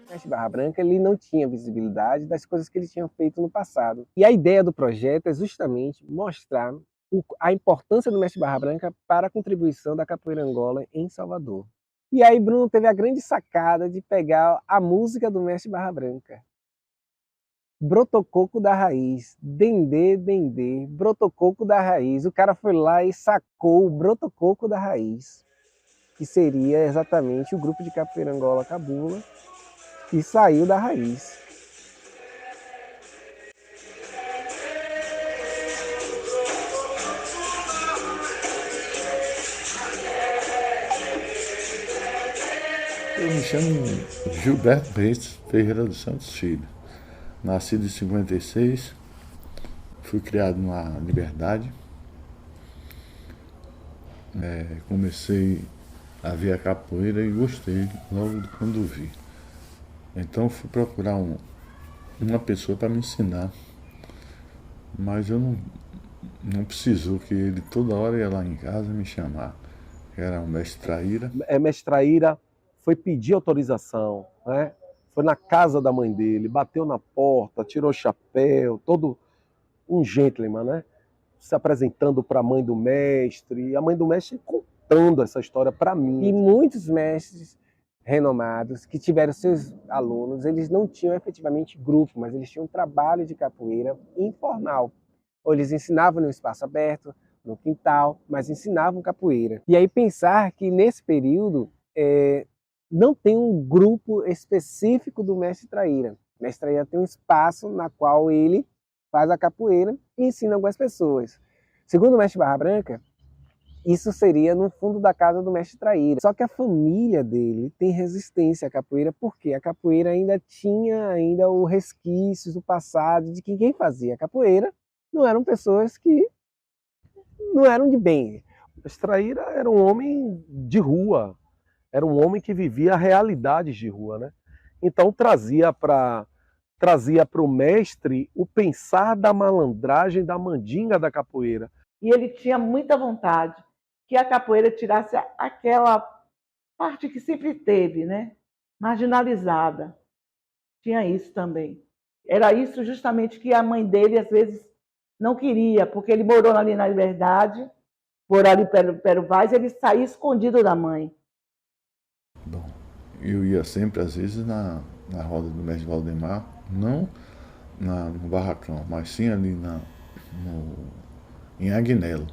O mestre Barra Branca ele não tinha visibilidade das coisas que ele tinha feito no passado. E a ideia do projeto é justamente mostrar a importância do mestre Barra Branca para a contribuição da capoeira Angola em Salvador. E aí Bruno teve a grande sacada de pegar a música do mestre Barra Branca. Brotococo da raiz, dendê, dendê, brotococo da raiz. O cara foi lá e sacou o brotococo da raiz, que seria exatamente o grupo de capoeira Angola Cabula, que saiu da raiz. Eu me chamo Gilberto Reis Ferreira dos Santos Filho. Nascido em 56, fui criado na Liberdade. Comecei a ver a capoeira e gostei logo quando vi. Então fui procurar uma pessoa para me ensinar, mas eu não precisou que ele toda hora ia lá em casa me chamar. Era o mestre Traíra. Mestre Traíra foi pedir autorização, né? Foi na casa da mãe dele, bateu na porta, tirou o chapéu, todo um gentleman, né? Se apresentando para a mãe do mestre, e a mãe do mestre contando essa história para mim. E muitos mestres renomados que tiveram seus alunos, eles não tinham efetivamente grupo, mas eles tinham um trabalho de capoeira informal. Ou eles ensinavam no espaço aberto, no quintal, mas ensinavam capoeira. E aí pensar que nesse período não tem um grupo específico do mestre Traíra. O mestre Traíra tem um espaço na qual ele faz a capoeira e ensina algumas pessoas. Segundo o mestre Barra Branca, isso seria no fundo da casa do mestre Traíra. Só que a família dele tem resistência à capoeira, porque a capoeira ainda tinha o resquícios do passado, de que quem fazia a capoeira não eram pessoas que não eram de bem. O mestre Traíra era um homem de rua, era um homem que vivia realidades de rua, né? Então trazia para o mestre o pensar da malandragem, da mandinga da capoeira. E ele tinha muita vontade que a capoeira tirasse aquela parte que sempre teve, né? Marginalizada. Tinha isso também. Era isso justamente que a mãe dele, às vezes, não queria, porque ele morou ali na Liberdade, por ali pelo Vaz, ele saía escondido da mãe. Bom, eu ia sempre, às vezes, na roda do mestre Valdemar, não no barracão, mas sim ali em Agnello.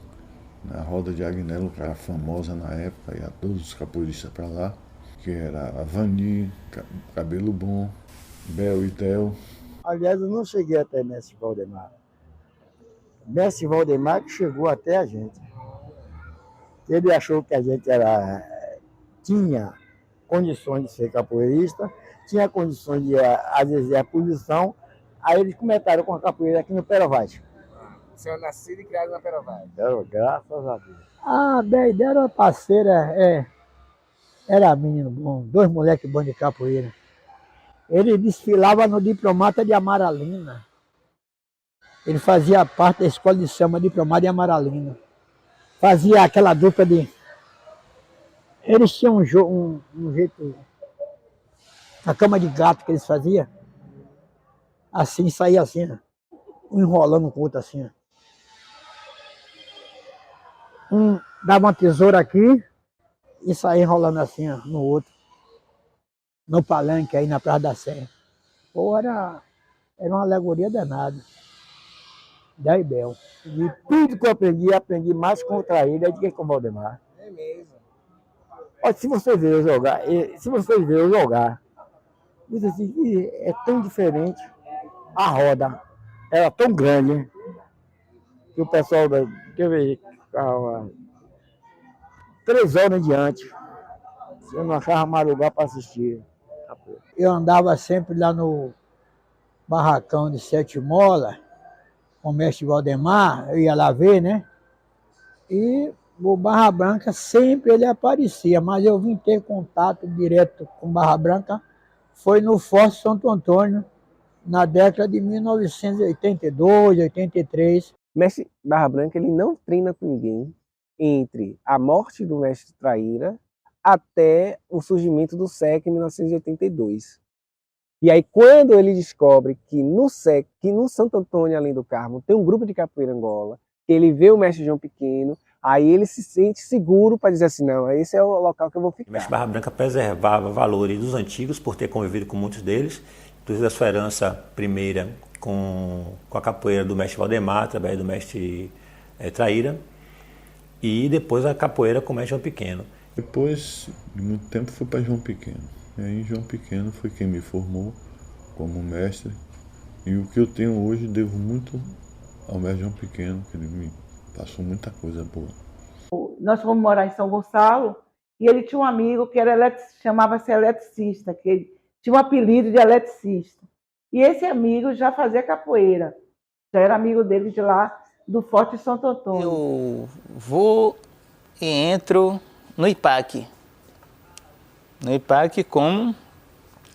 Na roda de Agnello, que era famosa na época, ia todos os capoeiristas para lá, que era a Vani, Cabelo Bom, Bel e Tel. Aliás, eu não cheguei até mestre Valdemar. Mestre Valdemar que chegou até a gente. Ele achou que a gente tinha condições de ser capoeirista, tinha condições de exercer a posição, aí eles comentaram com a capoeira aqui no Perovaz. O senhor nascido e criado na Perovaz? Graças a Deus. A Beide era uma parceira, era menino bom, dois moleques bons de capoeira. Ele desfilava no Diplomata de Amaralina. Ele fazia parte da escola de samba Diplomata de Amaralina. Fazia aquela dupla de... Eles tinham um jeito... A cama de gato que eles faziam. Assim, saía assim, um enrolando com o outro assim. Um dava uma tesoura aqui e saía enrolando assim no outro. No palanque aí na Praça da Sé. Pô, era uma alegoria danada. da Ibel. E tudo que eu aprendi mais contra ele do que com o Valdemar. É mesmo. Olha, se você ver eu jogar, diz assim, que é tão diferente. A roda era tão grande que o pessoal, quer ver, ficava 3 horas em diante. Eu não achava mais lugar para assistir. Eu andava sempre lá no barracão de Sete Molas, com o mestre Valdemar, eu ia lá ver, né? E o Barra Branca sempre ele aparecia, mas eu vim ter contato direto com Barra Branca foi no Forte Santo Antônio, na década de 1982, 83. O mestre Barra Branca ele não treina com ninguém entre a morte do mestre Traíra até o surgimento do SEC em 1982. E aí, quando ele descobre que no SEC, que no Santo Antônio, além do Carmo, tem um grupo de capoeira Angola, ele vê o mestre João Pequeno, aí ele se sente seguro para dizer assim, não, esse é o local que eu vou ficar. O mestre Barra Branca preservava valores dos antigos, por ter convivido com muitos deles, inclusive a sua herança primeira com a capoeira do mestre Valdemar, através do mestre Traíra, e depois a capoeira com o mestre João Pequeno. Depois de muito tempo fui para João Pequeno. E aí João Pequeno foi quem me formou como mestre. E o que eu tenho hoje devo muito ao mestre João Pequeno, que ele me passou muita coisa boa. Nós fomos morar em São Gonçalo e ele tinha um amigo que era chamava-se eletricista, que ele tinha um apelido de eletricista. E esse amigo já fazia capoeira, já era amigo dele de lá, do Forte Santo Antônio. Eu vou e entro no IPAC. No IPAC como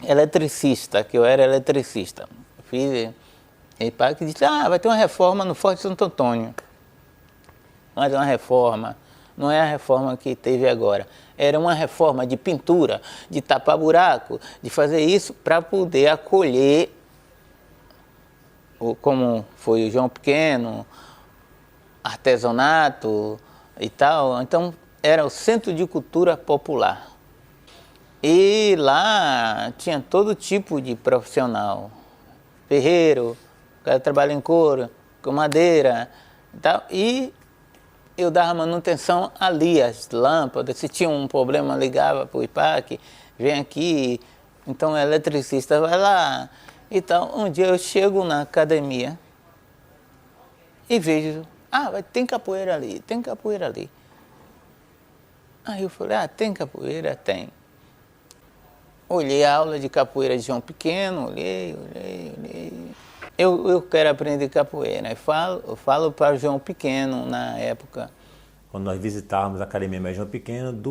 eletricista, que eu era eletricista. Fiz IPAC e disse, vai ter uma reforma no Forte Santo Antônio. Mas é uma reforma, não é a reforma que teve agora. Era uma reforma de pintura, de tapar buraco, de fazer isso para poder acolher, como foi o João Pequeno, artesanato e tal. Então, era o Centro de Cultura Popular. E lá tinha todo tipo de profissional. Ferreiro, o cara trabalha em couro, com madeira e tal. E eu dava manutenção ali, as lâmpadas. Se tinha um problema, ligava para o IPAC, vem aqui. Então, o eletricista vai lá e tal. Um dia eu chego na academia e vejo, tem capoeira ali, tem capoeira ali. Aí eu falei, tem capoeira? Tem. Olhei a aula de capoeira de João Pequeno, olhei. Eu quero aprender capoeira. Eu falo para o João Pequeno na época. Quando nós visitávamos a Academia Mestre João Pequeno,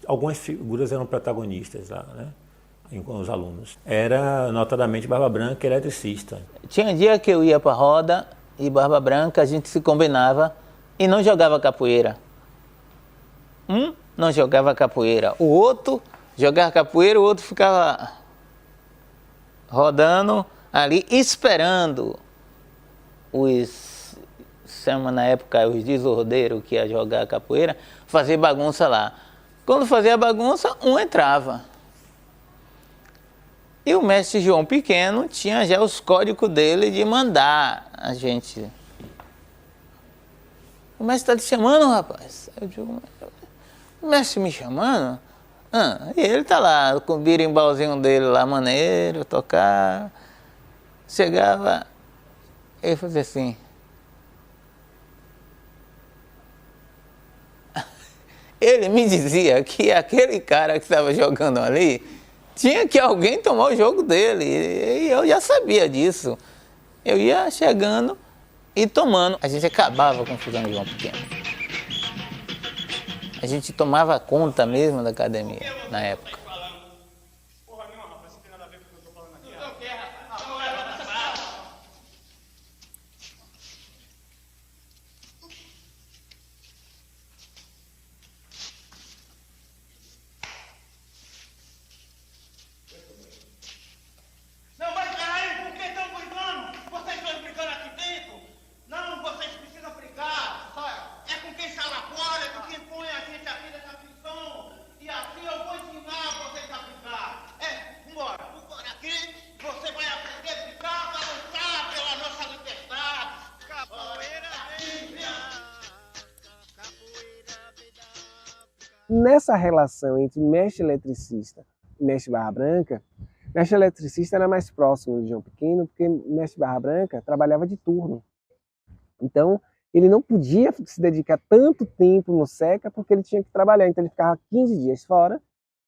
algumas figuras eram protagonistas lá, né? Com os alunos. Era notadamente Barba Branca e eletricista. Tinha dia que eu ia para a roda e Barba Branca, a gente se combinava e não jogava capoeira. Não jogava capoeira. O outro jogava capoeira, o outro ficava rodando ali, esperando na época, os desordeiros que ia jogar capoeira, fazer bagunça lá. Quando fazia bagunça, um entrava. E o mestre João Pequeno tinha já os códigos dele de mandar a gente. O mestre está te chamando, rapaz? Eu digo, o mestre me chamando? E ele tá lá, com o birimbalzinho dele lá, maneiro, tocar. Chegava, ele fazia assim. Ele me dizia que aquele cara que estava jogando ali, tinha que alguém tomar o jogo dele. E eu já sabia disso. Eu ia chegando e tomando. A gente acabava com o Fulano João Pequeno. A gente tomava conta mesmo da academia na época. Não, mas peraí, por que estão brigando? Vocês dois brigando aqui dentro? Não, vocês precisam brigar. É com quem sai lá fora, é com quem põe a gente aqui nessa prisão. E assim eu vou ensinar nessa relação entre mestre eletricista e mestre Barra Branca, mestre eletricista era mais próximo de João Pequeno, porque mestre Barra Branca trabalhava de turno. Então, ele não podia se dedicar tanto tempo no SECA, porque ele tinha que trabalhar. Então, ele ficava 15 dias fora,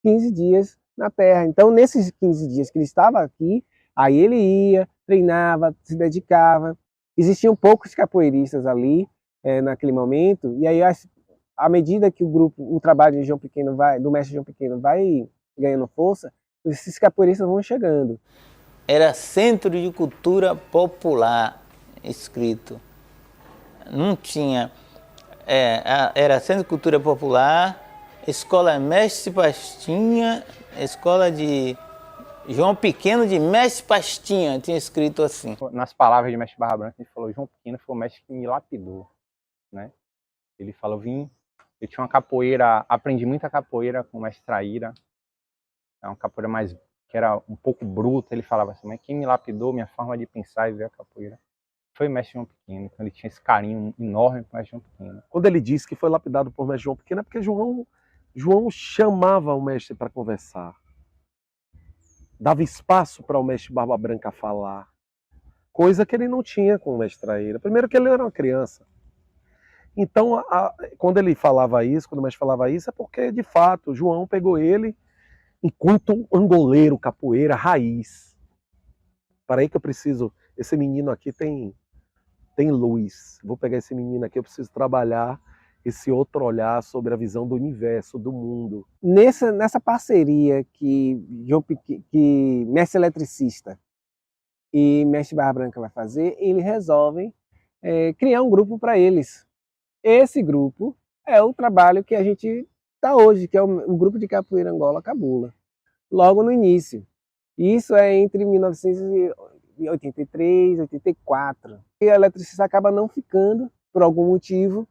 15 dias na terra. Então, nesses 15 dias que ele estava aqui, aí ele ia, treinava, se dedicava. Existiam poucos capoeiristas ali, naquele momento, e aí, à medida que o trabalho de João Pequeno do mestre João Pequeno vai ganhando força, esses capoeiristas vão chegando. Era Centro de Cultura Popular escrito. Não tinha. Era Centro de Cultura Popular, Escola Mestre Pastinha, Escola de João Pequeno de Mestre Pastinha, tinha escrito assim. Nas palavras de mestre Barra Branca, ele falou: João Pequeno foi o mestre que me lapidou, né? Ele falou: eu tinha uma capoeira, aprendi muita capoeira com o mestre Traíra, é uma capoeira que era um pouco bruta. Ele falava assim: mas quem me lapidou minha forma de pensar e ver a capoeira foi o mestre João Pequeno. Então ele tinha esse carinho enorme com o mestre João Pequeno. Quando ele disse que foi lapidado por mestre João Pequeno, é porque João chamava o mestre para conversar, dava espaço para o mestre Barba Branca falar, coisa que ele não tinha com o mestre Traíra. Primeiro que ele era uma criança. Então, quando ele falava isso, quando o mestre falava isso, é porque, de fato, João pegou ele enquanto angoleiro, capoeira, raiz. Para aí que eu preciso... Esse menino aqui tem luz. Vou pegar esse menino aqui, eu preciso trabalhar esse outro olhar sobre a visão do universo, do mundo. Nessa parceria que mestre eletricista e mestre Barra Branca vai fazer, eles resolvem criar um grupo para eles. Esse grupo é o trabalho que a gente está hoje, que é o grupo de capoeira Angola Cabula, logo no início. Isso é entre 1983 e 84. E a eletricista acaba não ficando, por algum motivo,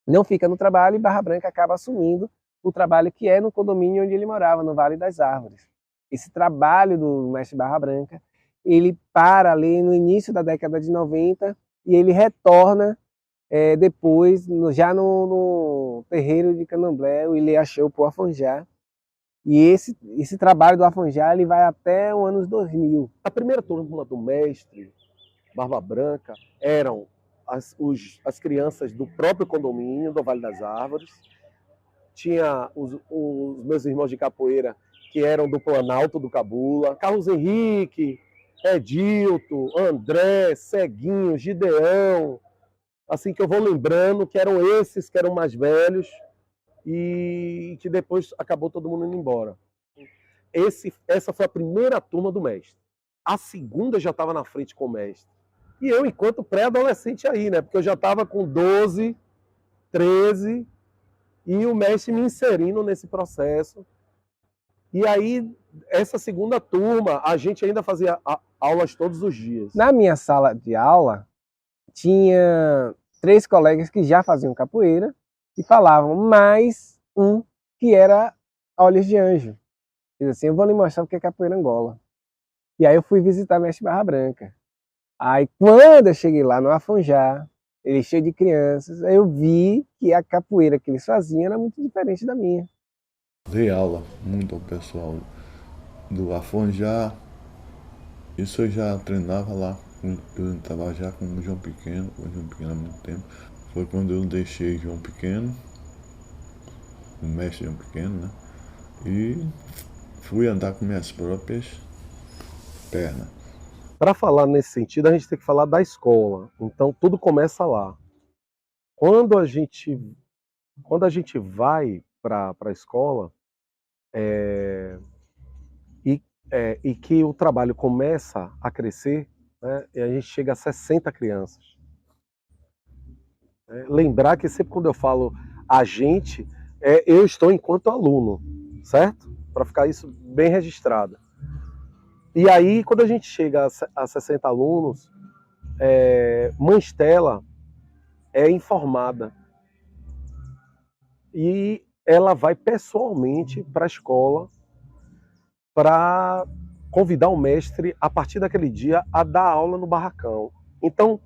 não fica no trabalho, e Barra Branca acaba assumindo o trabalho que é no condomínio onde ele morava, no Vale das Árvores. Esse trabalho do mestre Barra Branca, ele para ali no início da década de 90 e ele retorna depois, já no terreiro de Candomblé, o Ilê Axé por Afonjá. E esse trabalho do Afonjá ele vai até os anos 2000. A primeira turma do mestre Barba Branca eram as crianças do próprio condomínio do Vale das Árvores. Tinha os meus irmãos de capoeira que eram do Planalto do Cabula, Carlos Henrique, Edilto, André, Ceguinho, Gideão, assim que eu vou lembrando, que eram esses que eram mais velhos e que depois acabou todo mundo indo embora. Essa foi a primeira turma do mestre. A segunda já estava na frente com o mestre. E eu, enquanto pré-adolescente aí, né? Porque eu já estava com 12, 13, e o mestre me inserindo nesse processo. E aí, essa segunda turma, a gente ainda fazia aulas todos os dias. Na minha sala de aula, tinha 3 colegas que já faziam capoeira e falavam, mais um que era Olhos de Anjo. Diz assim, eu vou lhe mostrar o que é capoeira Angola. E aí eu fui visitar mestre Barra Branca. Aí quando eu cheguei lá no Afonjá, ele cheio de crianças, aí eu vi que a capoeira que eles faziam era muito diferente da minha. Dei aula muito ao pessoal do Afonjá. Isso eu já treinava lá, eu estava já com o João Pequeno há muito tempo. Foi quando eu deixei João Pequeno, o mestre João Pequeno, né? E fui andar com minhas próprias pernas. Para falar nesse sentido, a gente tem que falar da escola. Então, tudo começa lá. Quando a gente vai para a escola e que o trabalho começa a crescer, né, e a gente chega a 60 crianças. Lembrar que sempre quando eu falo a gente, eu estou enquanto aluno, certo? Para ficar isso bem registrado. E aí, quando a gente chega a 60 alunos, Mãe Estela é informada. E ela vai pessoalmente para a escola para convidar o mestre, a partir daquele dia, a dar aula no barracão. Então,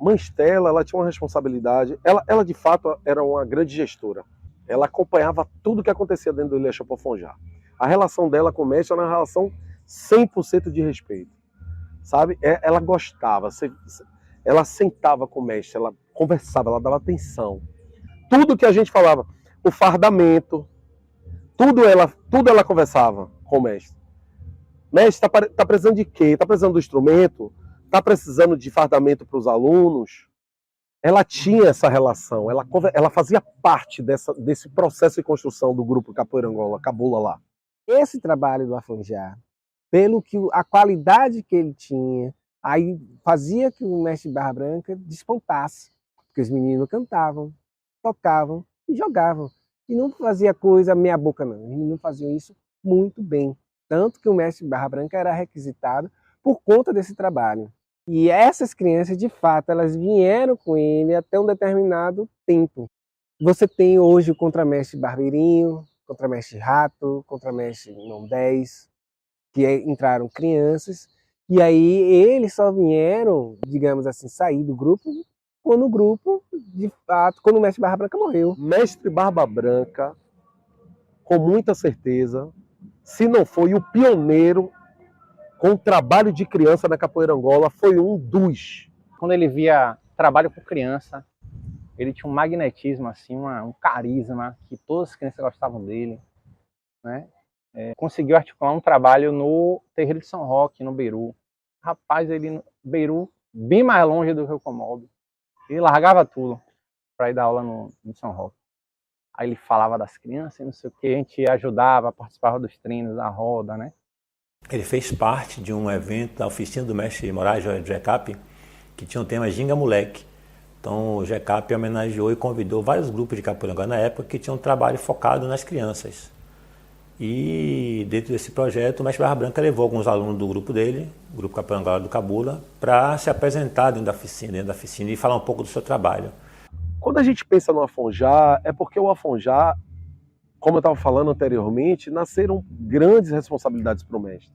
Mãe Estela, ela tinha uma responsabilidade, ela de fato era uma grande gestora. Ela acompanhava tudo que acontecia dentro do Ilha Chapofonjá. A relação dela com o mestre era uma relação 100% de respeito, sabe? Ela gostava, ela sentava com o mestre, ela conversava, ela dava atenção. Tudo que a gente falava, o fardamento, tudo ela conversava com o mestre. Mestre, tá precisando de quê? Tá precisando do instrumento? Tá precisando de fardamento para os alunos? Ela tinha essa relação, ela fazia parte desse processo de construção do grupo Capoeira Angola, Cabula lá. Esse trabalho do Afonjá, pelo que a qualidade que ele tinha, aí fazia que o mestre Barra Branca despontasse, porque os meninos cantavam, tocavam e jogavam. E não fazia coisa meia boca, não. Os meninos faziam isso muito bem. Tanto que o mestre Barra Branca era requisitado por conta desse trabalho. E essas crianças, de fato, elas vieram com ele até um determinado tempo. Você tem hoje o contramestre Barbeirinho, contramestre Rato, contramestre Não 10, que entraram crianças, e aí eles só vieram, digamos assim, sair do grupo quando o grupo, de fato, quando o mestre Barra Branca morreu. Mestre Barba Branca, com muita certeza, se não foi o pioneiro com o trabalho de criança na Capoeira Angola, foi um dos. Quando ele via trabalho com criança, ele tinha um magnetismo, assim, um carisma, que todas as crianças gostavam dele, né? Conseguiu articular um trabalho no Terreiro de São Roque, no Beiru. Rapaz, ele no Beiru, bem mais longe do que o Comob. Ele largava tudo para ir dar aula no São Roque. Aí ele falava das crianças, não sei o que, a gente ajudava, participava dos treinos, da roda, né? Ele fez parte de um evento da oficina do mestre Moraes GECAP, que tinha o tema Ginga Moleque. Então o GECAP homenageou e convidou vários grupos de capoeira angola na época que tinham um trabalho focado nas crianças. E dentro desse projeto o mestre Barra Branca levou alguns alunos do grupo dele, o grupo Capoeira Angola do Cabula, para se apresentar dentro da oficina e falar um pouco do seu trabalho. Quando a gente pensa no Afonjá, é porque o Afonjá, como eu estava falando anteriormente, nasceram grandes responsabilidades para o mestre.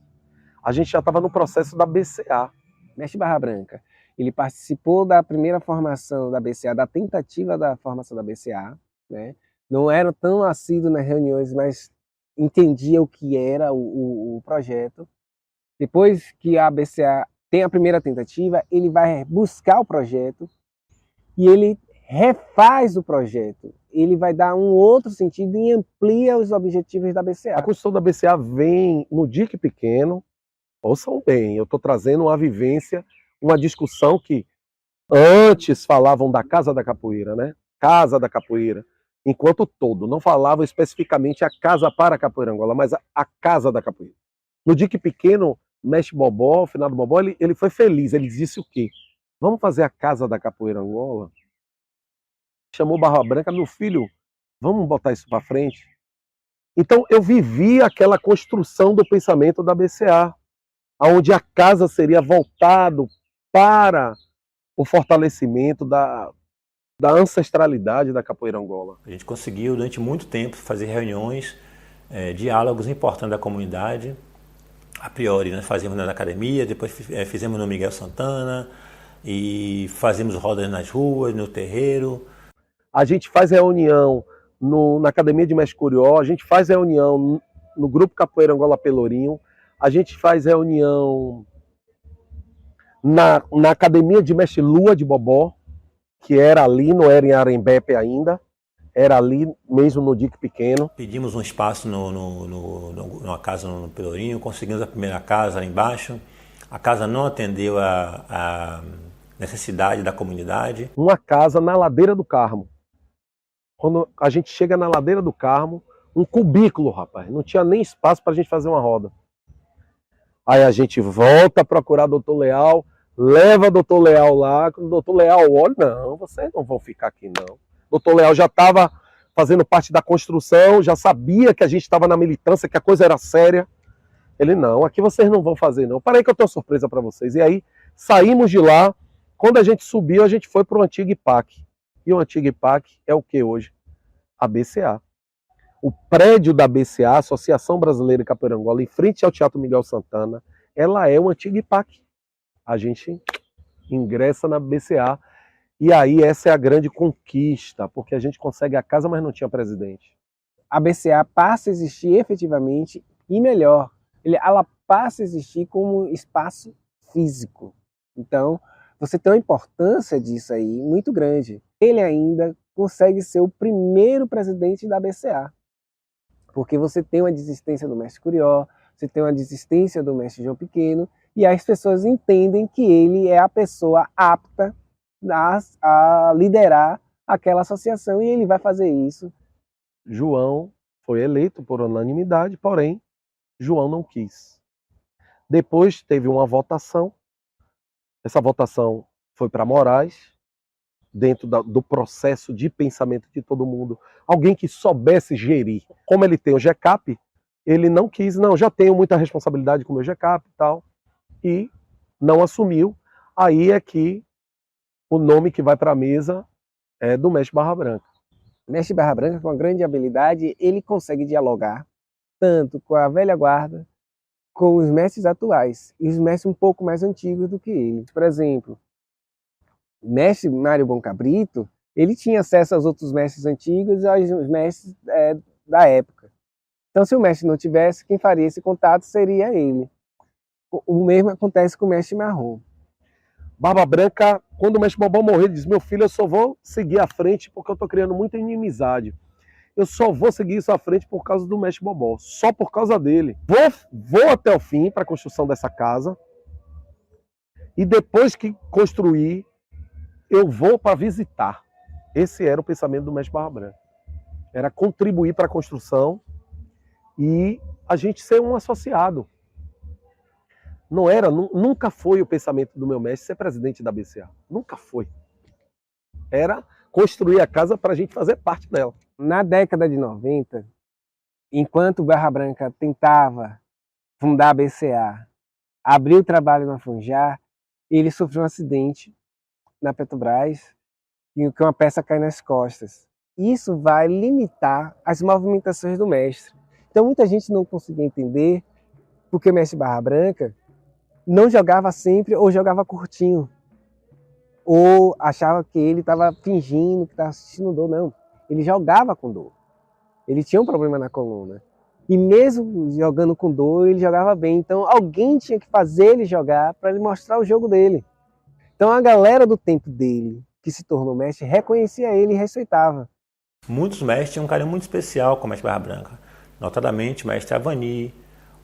A gente já estava no processo da BCA. Mestre Barra Branca, ele participou da primeira formação da BCA, da tentativa da formação da BCA, né? Não era tão assíduo nas reuniões, mas entendia o que era o projeto. Depois que a BCA tem a primeira tentativa, ele vai buscar o projeto e ele refaz o projeto. Ele vai dar um outro sentido e amplia os objetivos da BCA. A construção da BCA vem no Dique Pequeno. Ouçam bem, eu estou trazendo uma vivência, uma discussão que antes falavam da Casa da Capoeira, né? Casa da Capoeira, enquanto todo. Não falavam especificamente a Casa para a Capoeira Angola, mas a Casa da Capoeira. No Dique Pequeno, mestre Bobó, finado Bobó, ele foi feliz. Ele disse o quê? Vamos fazer a Casa da Capoeira Angola? Chamou Barra Branca, meu filho, vamos botar isso para frente? Então eu vivi aquela construção do pensamento da BCA, onde a casa seria voltado para o fortalecimento da ancestralidade da capoeira Angola. A gente conseguiu durante muito tempo fazer reuniões, diálogos importantes da comunidade. A priori nós fazíamos na academia, depois fizemos no Miguel Santana e fazíamos rodas nas ruas, no terreiro. A gente faz reunião na Academia de Mestre Curió, a gente faz reunião no Grupo Capoeira Angola Pelourinho, a gente faz reunião na Academia de Mestre Lua de Bobó, que era ali, não era em Arembepe ainda, era ali mesmo no Dique Pequeno. Pedimos um espaço numa casa no Pelourinho, conseguimos a primeira casa lá embaixo. A casa não atendeu a necessidade da comunidade. Uma casa na Ladeira do Carmo. Quando a gente chega na Ladeira do Carmo, um cubículo, rapaz, não tinha nem espaço para a gente fazer uma roda. Aí a gente volta a procurar doutor Leal, leva o doutor Leal lá, quando o doutor Leal olha, não, vocês não vão ficar aqui não. O doutor Leal já estava fazendo parte da construção, já sabia que a gente estava na militância, que a coisa era séria. Ele, não, aqui vocês não vão fazer não. Para aí que eu tenho uma surpresa para vocês. E aí saímos de lá, quando a gente subiu, a gente foi para o antigo IPAC. E o antigo IPAC é o que hoje? A BCA. O prédio da BCA, Associação Brasileira de Capoeira Angola, em frente ao Teatro Miguel Santana, ela é o antigo IPAC. A gente ingressa na BCA E aí essa é a grande conquista, porque a gente consegue a casa, mas não tinha presidente. A BCA passa a existir efetivamente e melhor, ela passa a existir como espaço físico. Então, você tem uma importância disso aí muito grande. Ele ainda consegue ser o primeiro presidente da BCA, porque você tem uma desistência do mestre Curió, você tem uma desistência do mestre João Pequeno, e as pessoas entendem que ele é a pessoa apta a liderar aquela associação, e ele vai fazer isso. João foi eleito por unanimidade, porém, João não quis. Depois teve uma votação, essa votação foi para Moraes, dentro do processo de pensamento de todo mundo, alguém que soubesse gerir. Como ele tem o GCAP, ele não quis, não, já tenho muita responsabilidade com o meu GCAP e tal, e não assumiu. Aí é que o nome que vai para a mesa é do mestre Barra Branca. O mestre Barra Branca, com uma grande habilidade, ele consegue dialogar tanto com a velha guarda, com os mestres atuais, e os mestres um pouco mais antigos do que ele. Por exemplo, o mestre Mário Bom Cabrito, ele tinha acesso aos outros mestres antigos e aos mestres da época. Então, se o mestre não tivesse, quem faria esse contato seria ele. O mesmo acontece com o mestre Marrom. Barba Branca, quando o mestre Bobó morreu, ele disse: meu filho, eu só vou seguir à frente porque eu estou criando muita inimizade. Eu só vou seguir isso à frente por causa do mestre Bobó, só por causa dele. Vou até o fim para a construção dessa casa, e depois que construir, eu vou para visitar. Esse era o pensamento do mestre Barra Branca. Era contribuir para a construção e a gente ser um associado. Nunca foi o pensamento do meu mestre ser presidente da BCA. Nunca foi. Era construir a casa para a gente fazer parte dela. Na década de 90, enquanto o Barra Branca tentava fundar a BCA, abrir o trabalho na Funjar, ele sofreu um acidente na Petrobras, em que uma peça cai nas costas. Isso vai limitar as movimentações do mestre. Então muita gente não conseguia entender porque o mestre Barra Branca não jogava sempre ou jogava curtinho, ou achava que ele estava fingindo que estava sentindo dor. Não, ele jogava com dor. Ele tinha um problema na coluna. E mesmo jogando com dor, ele jogava bem. Então alguém tinha que fazer ele jogar para ele mostrar o jogo dele. Então a galera do tempo dele, que se tornou mestre, reconhecia ele e respeitava. Muitos mestres tinham um carinho muito especial com o mestre Barra Branca. Notadamente o mestre Avani,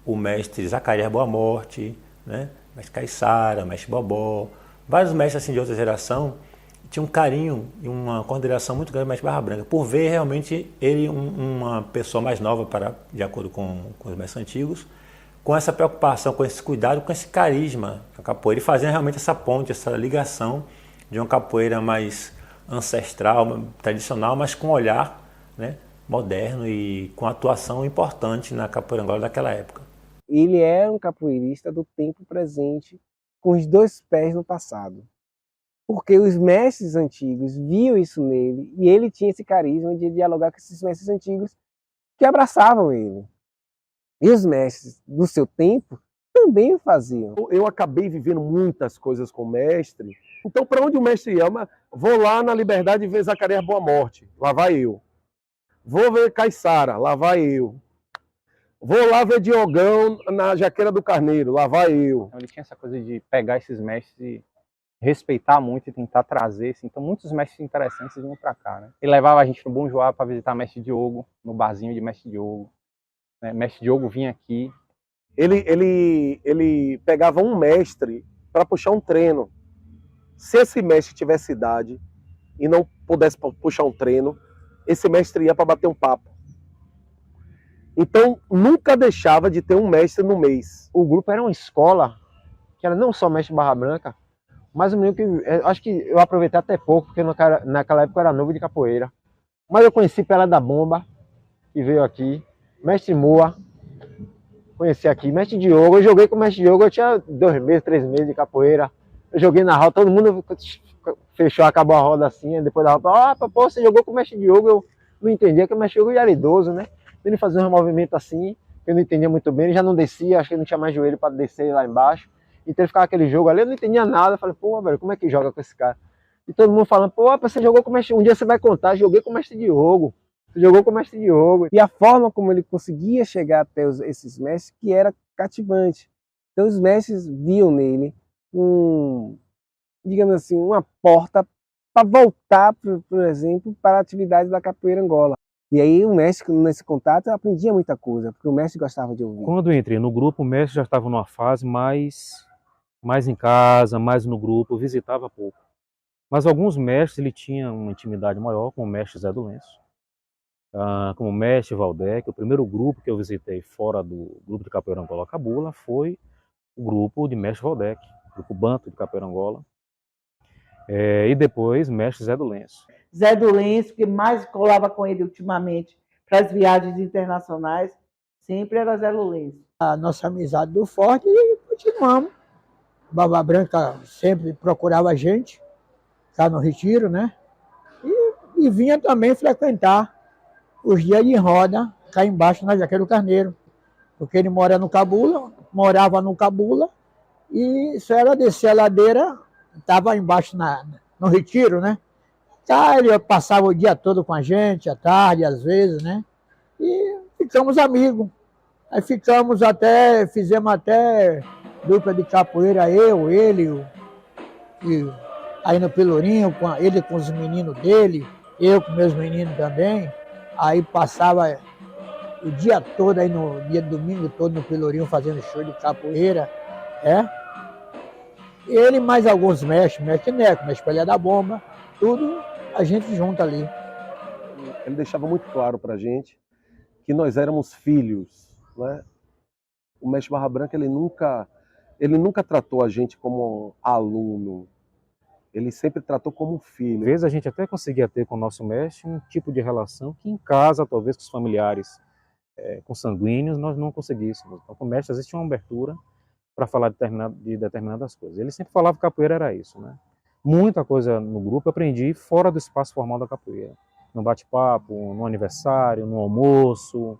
o mestre Zacarias Boa Morte, né? O mestre Caiçara, o mestre Bobó. Vários mestres assim, de outra geração tinham um carinho e uma consideração muito grande do mestre Barra Branca, por ver realmente ele uma pessoa mais nova, de acordo com os mestres antigos, com essa preocupação, com esse cuidado, com esse carisma da capoeira, e fazendo realmente essa ponte, essa ligação de uma capoeira mais ancestral, tradicional, mas com um olhar, né, moderno e com atuação importante na capoeira angola daquela época. Ele é um capoeirista do tempo presente, com os dois pés no passado. Porque os mestres antigos viam isso nele, e ele tinha esse carisma de dialogar com esses mestres antigos que abraçavam ele. E os mestres do seu tempo também o faziam. Eu acabei vivendo muitas coisas com o mestre. Então, para onde o mestre ia? Vou lá na Liberdade ver Zacarias Boa Morte, lá vai eu. Vou ver Caiçara, lá vai eu. Vou lá ver Diogão na Jaqueira do Carneiro, lá vai eu. Então, ele tinha essa coisa de pegar esses mestres e respeitar muito e tentar trazer. Assim. Então, muitos mestres interessantes vinham para cá. Né? Ele levava a gente no Bom Joá para visitar mestre Diogo, no barzinho de mestre Diogo. Né? Mestre Diogo vinha aqui. Ele pegava um mestre para puxar um treino. Se esse mestre tivesse idade e não pudesse puxar um treino, esse mestre ia para bater um papo. Então, nunca deixava de ter um mestre no mês. O grupo era uma escola, que era não só mestre Barra Branca, mas um menino que, acho que eu aproveitei até pouco, porque naquela época eu era novo de capoeira. Mas eu conheci Pela da Bomba, que veio aqui, mestre Moa, conheci aqui, mestre Diogo, eu joguei com o mestre Diogo, eu tinha 2 meses, 3 meses de capoeira. Eu joguei na roda, todo mundo fechou, acabou a roda assim, depois da roda, pô, você jogou com o mestre Diogo, eu não entendia que o mestre Diogo já era idoso, né? Ele fazia uns movimentos assim, eu não entendia muito bem, ele já não descia, acho que ele não tinha mais joelho para descer lá embaixo. Então ele ficava aquele jogo ali, eu não entendia nada, eu falei, pô, velho, como é que joga com esse cara? E todo mundo falando, pô, você jogou com o mestre, um dia você vai contar, joguei com o mestre Diogo. Jogou com o mestre Diogo. E a forma como ele conseguia chegar até esses mestres que era cativante. Então os mestres viam nele digamos assim, uma porta para voltar, por exemplo, para a atividade da capoeira Angola. E aí o mestre, nesse contato, aprendia muita coisa, porque o mestre gostava de ouvir. Quando eu entrei no grupo, o mestre já estava numa fase mais em casa, mais no grupo, visitava pouco. Mas alguns mestres ele tinha uma intimidade maior, como o mestre Zé do Lenço, como o mestre Valdec. O primeiro grupo que eu visitei fora do grupo de capoeira Angola Cabula foi o grupo de mestre Valdec, o grupo Banto de capoeira Angola, e depois mestre Zé do Lenço. Zé do Lenço, que mais colava com ele ultimamente para as viagens internacionais, sempre era Zé do Lenço. A nossa amizade do forte e continuamos. Barba Branca sempre procurava a gente, cá no Retiro, né? E vinha também frequentar os dias de roda, cá embaixo na Jaqueira do Carneiro. Porque ele morava no Cabula, e só era descer a ladeira, estava embaixo no Retiro, né? Tá, ele passava o dia todo com a gente, à tarde, às vezes, né? E ficamos amigos. Aí fizemos até dupla de capoeira, ele, e aí no Pelourinho, ele com os meninos dele, eu com meus meninos também. Aí passava o dia todo, aí no dia de domingo todo no Pelourinho fazendo show de capoeira, Ele mais alguns mestre Neco, mestre Pelé da Bomba, tudo a gente junto ali. Ele deixava muito claro para a gente que nós éramos filhos, né? O mestre Barra Branca, ele nunca tratou a gente como aluno, ele sempre tratou como filho. Às vezes a gente até conseguia ter com o nosso mestre um tipo de relação que em casa, talvez com os familiares consanguíneos, nós não conseguíssemos. Então com o mestre às vezes tinha uma abertura para falar de determinadas coisas. Ele sempre falava que capoeira era isso, né? Muita coisa no grupo eu aprendi fora do espaço formal da capoeira. No bate-papo, no aniversário, no almoço.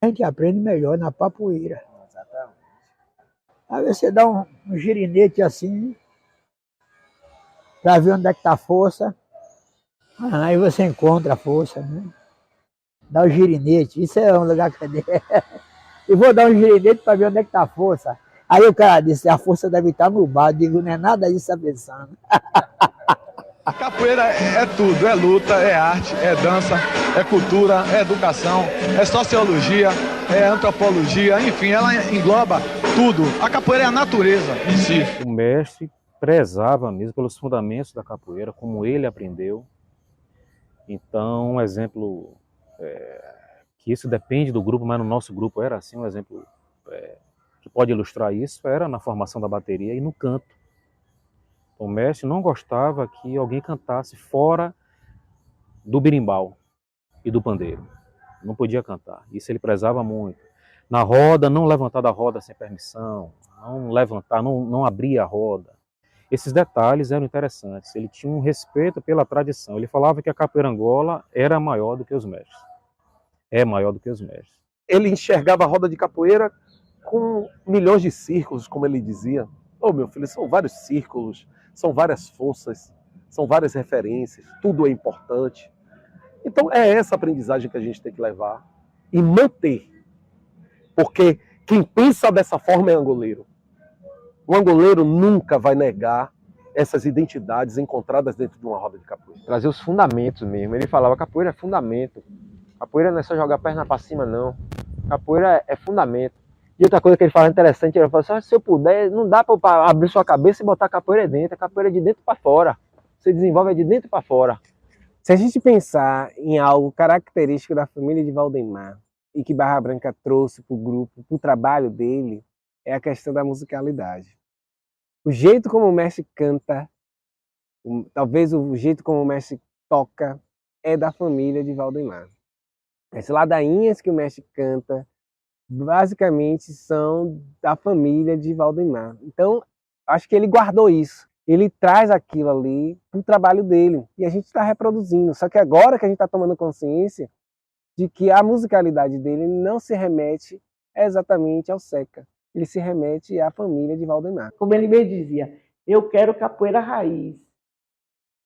A gente aprende melhor na papoeira. Aí você dá um girinete assim, para ver onde é que está a força. Aí você encontra a força, né? Dá o girinete, isso é um lugar que eu dei. E vou dar um girinete para ver onde é que está a força. Aí o cara disse, a força deve estar no bar. Eu digo, não é nada disso, está pensando. A capoeira é tudo, é luta, é arte, é dança, é cultura, é educação, é sociologia, é antropologia, enfim, ela engloba tudo. A capoeira é a natureza em si. O mestre prezava mesmo pelos fundamentos da capoeira, como ele aprendeu. Então, um exemplo, que isso depende do grupo, mas no nosso grupo era assim, um exemplo que pode ilustrar isso, era na formação da bateria e no canto. O mestre não gostava que alguém cantasse fora do berimbau e do pandeiro. Não podia cantar. Isso ele prezava muito. Na roda, não levantar da roda sem permissão, não levantar, não abrir a roda. Esses detalhes eram interessantes. Ele tinha um respeito pela tradição. Ele falava que a capoeira Angola era maior do que os mestres. É maior do que os mestres. Ele enxergava a roda de capoeira com milhões de círculos, como ele dizia. Ô, meu filho, são vários círculos, são várias forças, são várias referências, tudo é importante. Então é essa aprendizagem que a gente tem que levar e manter. Porque quem pensa dessa forma é angoleiro. O angoleiro nunca vai negar essas identidades encontradas dentro de uma roda de capoeira. Trazer os fundamentos mesmo. Ele falava, capoeira é fundamento. Capoeira não é só jogar a perna para cima, não. Capoeira é fundamento. E outra coisa que ele fala interessante, ele fala assim, se eu puder, não dá para abrir sua cabeça e botar a capoeira dentro. A capoeira é de dentro para fora. Você desenvolve de dentro para fora. Se a gente pensar em algo característico da família de Valdemar e que Barra Branca trouxe para o grupo, para o trabalho dele, é a questão da musicalidade. O jeito como o mestre canta, talvez o jeito como o mestre toca, é da família de Valdemar. As ladainhas que o mestre canta, basicamente são da família de Valdemar. Então, acho que ele guardou isso. Ele traz aquilo ali para o trabalho dele. E a gente está reproduzindo. Só que agora que a gente está tomando consciência de que a musicalidade dele não se remete exatamente ao Seca. Ele se remete à família de Valdemar. Como ele me dizia, eu quero capoeira raiz.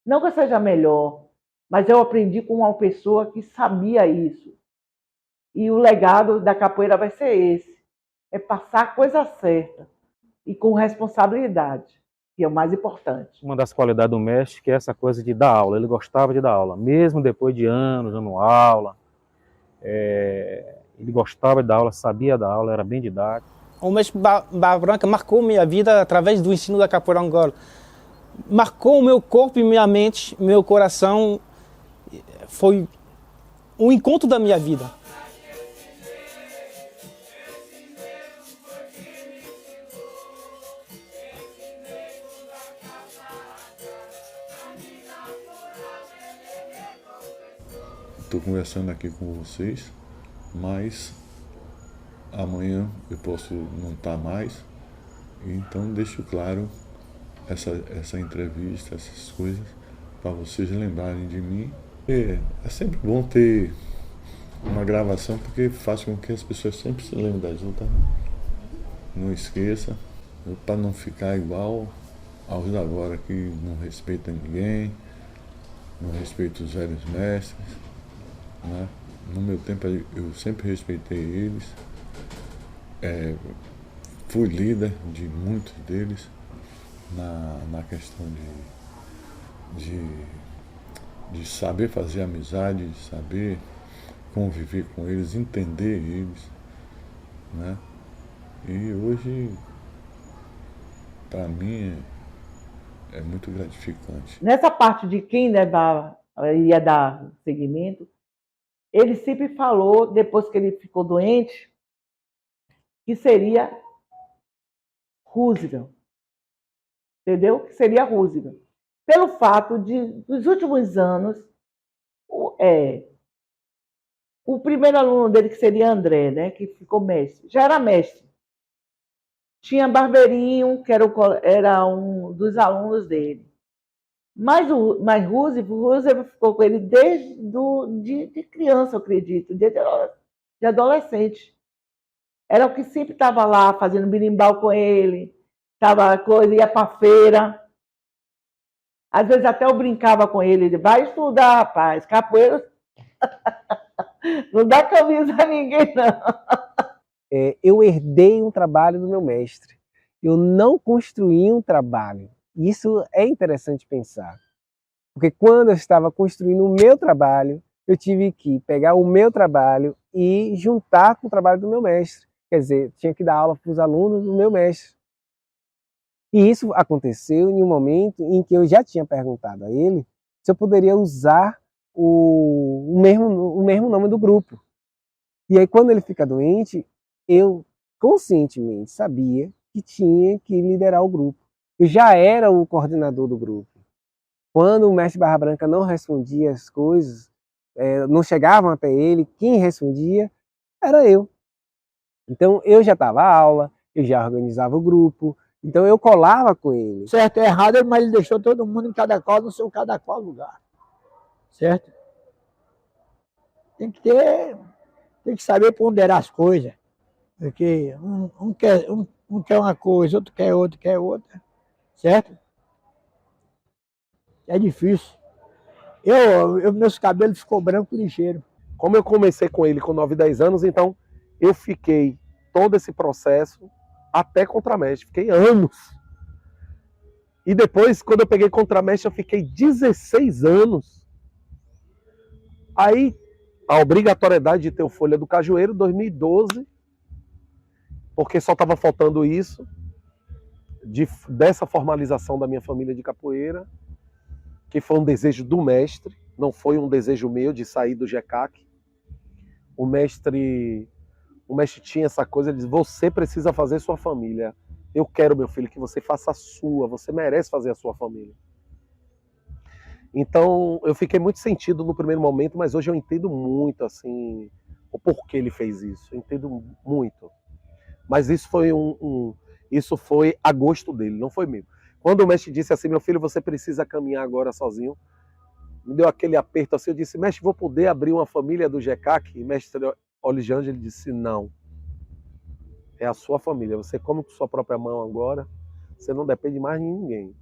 Não que eu seja melhor, mas eu aprendi com uma pessoa que sabia isso. E o legado da capoeira vai ser esse. É passar a coisa certa e com responsabilidade, que é o mais importante. Uma das qualidades do mestre que é essa coisa de dar aula. Ele gostava de dar aula, mesmo depois de anos dando aula. Ele gostava de dar aula, sabia dar aula, era bem didático. O mestre Barra Branca marcou minha vida através do ensino da capoeira Angola. Marcou o meu corpo e minha mente, meu coração. Foi um encontro da minha vida. Estou conversando aqui com vocês, mas amanhã eu posso não estar mais, então deixo claro essa entrevista, essas coisas, para vocês lembrarem de mim. É sempre bom ter uma gravação, porque faz com que as pessoas sempre se lembrem das outras, né? Não esqueça, para não ficar igual aos de agora, que não respeitam ninguém, não respeitam os velhos mestres, né? No meu tempo eu sempre respeitei eles, fui líder de muitos deles na questão de saber fazer amizade, de saber conviver com eles, entender eles, né? E hoje, para mim, é muito gratificante. Nessa parte de quem ia dar seguimento, ele sempre falou, depois que ele ficou doente, que seria Roosevelt. Entendeu? Que seria Roosevelt. Pelo fato nos últimos anos, o primeiro aluno dele, que seria André, né, que ficou mestre, já era mestre. Tinha Barbeirinho, que era um dos alunos dele. Mas Roosevelt ficou com ele de criança, eu acredito, de adolescente. Era o que sempre estava lá, fazendo berimbau com ele, ia para a feira. Às vezes até eu brincava com ele, vai estudar, rapaz, capoeira não dá camisa a ninguém, não. Eu herdei um trabalho do meu mestre. Eu não construí um trabalho. Isso é interessante pensar. Porque quando eu estava construindo o meu trabalho, eu tive que pegar o meu trabalho e juntar com o trabalho do meu mestre. Quer dizer, tinha que dar aula para os alunos do meu mestre. E isso aconteceu em um momento em que eu já tinha perguntado a ele se eu poderia usar o mesmo nome do grupo. E aí, quando ele fica doente, eu conscientemente sabia que tinha que liderar o grupo. Eu já era o coordenador do grupo. Quando o mestre Barra Branca não respondia as coisas, não chegavam até ele, quem respondia era eu. Então eu já dava aula, eu já organizava o grupo, então eu colava com ele. Certo é errado, mas ele deixou todo mundo em cada qual, no seu cada qual lugar. Certo? Tem que saber ponderar as coisas. Porque um quer uma coisa, outro quer outra. Certo? É difícil. Meus cabelos ficou branco ligeiro. Como eu comecei com ele com 9, 10 anos, então eu fiquei todo esse processo até contramestre. Fiquei anos. E depois, quando eu peguei contramestre, eu fiquei 16 anos. Aí, a obrigatoriedade de ter o Folha do Cajueiro, 2012, porque só estava faltando isso, dessa formalização da minha família de capoeira, que foi um desejo do mestre, não foi um desejo meu de sair do GECAC. O mestre tinha essa coisa, ele disse, você precisa fazer sua família. Eu quero, meu filho, que você faça a sua, você merece fazer a sua família. Então, eu fiquei muito sentido no primeiro momento, mas hoje eu entendo muito, assim, o porquê ele fez isso. Eu entendo muito. Mas isso foi a gosto dele, não foi meu. Quando o mestre disse assim, meu filho, você precisa caminhar agora sozinho, me deu aquele aperto assim, eu disse, mestre, vou poder abrir uma família do GECAC? E mestre Olijande, ele disse, não. É a sua família, você come com sua própria mão agora, você não depende mais de ninguém.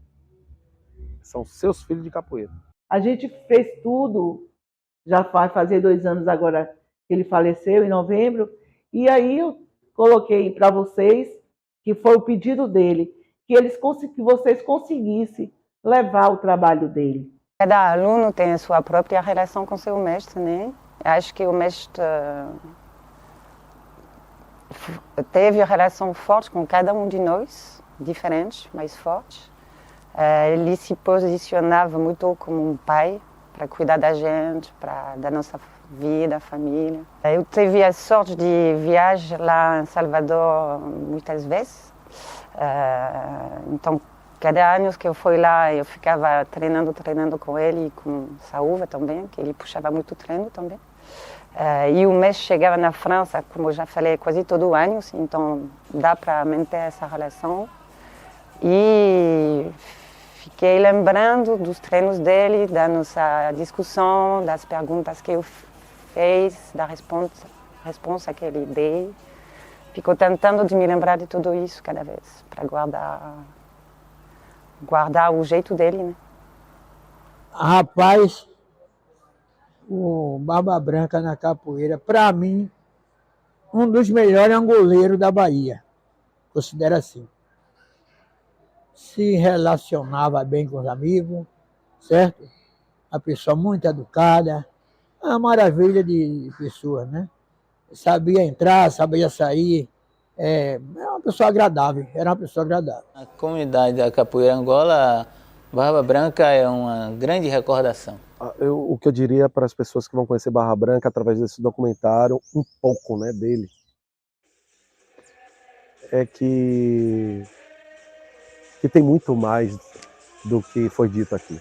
São seus filhos de capoeira. A gente fez tudo, já vai fazer 2 anos agora que ele faleceu, em novembro, e aí eu coloquei para vocês, que foi o pedido dele, que vocês conseguissem levar o trabalho dele. Cada aluno tem a sua própria relação com seu mestre, né? Acho que o mestre teve relação forte com cada um de nós, diferentes, mas fortes. Ele se posicionava muito como um pai para cuidar da gente, da nossa vida, família. Eu tive a sorte de viajar lá em Salvador muitas vezes. Então, cada ano que eu fui lá, eu ficava treinando com ele e com Saúva também, que ele puxava muito treino também. E o mestre chegava na França, como eu já falei, quase todo ano, então dá para manter essa relação. E fiquei lembrando dos treinos dele, da nossa discussão, das perguntas que eu fiz, da resposta que ele deu. Fico tentando de me lembrar de tudo isso cada vez, para guardar o jeito dele, né? Rapaz, o Barba Branca na capoeira, para mim, um dos melhores angoleiros da Bahia. Considero assim. Se relacionava bem com os amigos, certo? A pessoa muito educada, uma maravilha de pessoa, né? Sabia entrar, sabia sair, era uma pessoa agradável, era uma pessoa agradável. A comunidade da Capoeira Angola, Barba Branca é uma grande recordação. O que eu diria para as pessoas que vão conhecer Barra Branca através desse documentário, um pouco, né, dele, é que tem muito mais do que foi dito aqui.